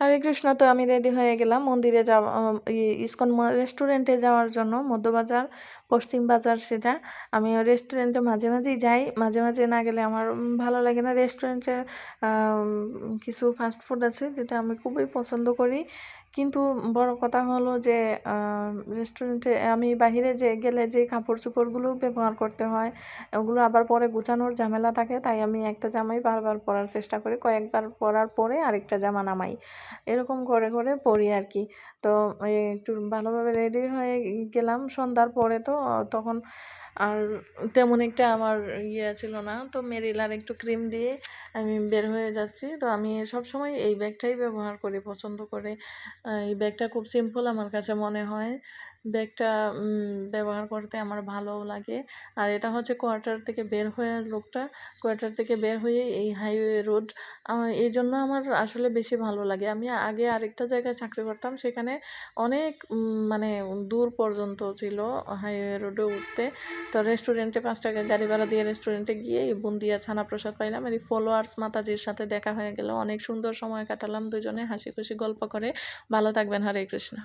হরে কৃষ্ণ। তো আমি রেডি হয়ে গেলাম মন্দিরে যাওয়া, ইসকন রেস্টুরেন্টে যাওয়ার জন্য। মধ্যবাজার, পশ্চিম বাজার সেটা। আমি ওই রেস্টুরেন্টে মাঝে মাঝেই যাই, মাঝে মাঝে না গেলে আমার ভালো লাগে না। রেস্টুরেন্টের কিছু ফাস্ট ফুড আছে যেটা আমি খুবই পছন্দ করি, কিন্তু বড় কথা হলো যে রেস্টুরেন্টে আমি বাহিরে যে গেলে যে কাপড় চোপড়গুলো ব্যবহার করতে হয়, ওগুলো আবার পরে গুছানোর ঝামেলা থাকে। তাই আমি একটা জামাই বারবার পরার চেষ্টা করি, কয়েকবার পরার পরে আরেকটা জামা নামাই, এরকম করে করে পরি আর কি। তো একটু ভালোভাবে রেডি হয়ে গেলাম সন্ধ্যার পরে। তো তখন আর তেমন একটা আমার ইয়ে ছিল না, তো মেরিলার একটু ক্রিম দিয়ে আমি বের হয়ে যাচ্ছি। তো আমি সবসময় এই ব্যাগটাই ব্যবহার করি, পছন্দ করে। এই ব্যাগটা খুব সিম্পল আমার কাছে মনে হয়। ব্যাগটা ব্যবহার করতে আমার ভালোও লাগে। আর এটা হচ্ছে কোয়ার্টার থেকে বের হয়ে লোকটা, কোয়ার্টার থেকে বের হয়ে এই হাইওয়ে রোড, এই জন্য আমার আসলে বেশি ভালো লাগে। আমি আগে আরেকটা জায়গায় চাকরি করতাম, সেখানে অনেক মানে দূর পর্যন্ত ছিল হাইওয়ে রোডে উঠতে। তো রেস্টুরেন্টে 5 টাকা গাড়ি ভাড়া দিয়ে রেস্টুরেন্টে গিয়ে এই বুন্দিয়া ছানা প্রসাদ পাইলাম। আর এই ফলোয়ার্স মাতাজির সাথে দেখা হয়ে গেল, অনেক সুন্দর সময় কাটালাম দুজনে হাসি খুশি গল্প করে। ভালো থাকবেন, হরে কৃষ্ণ।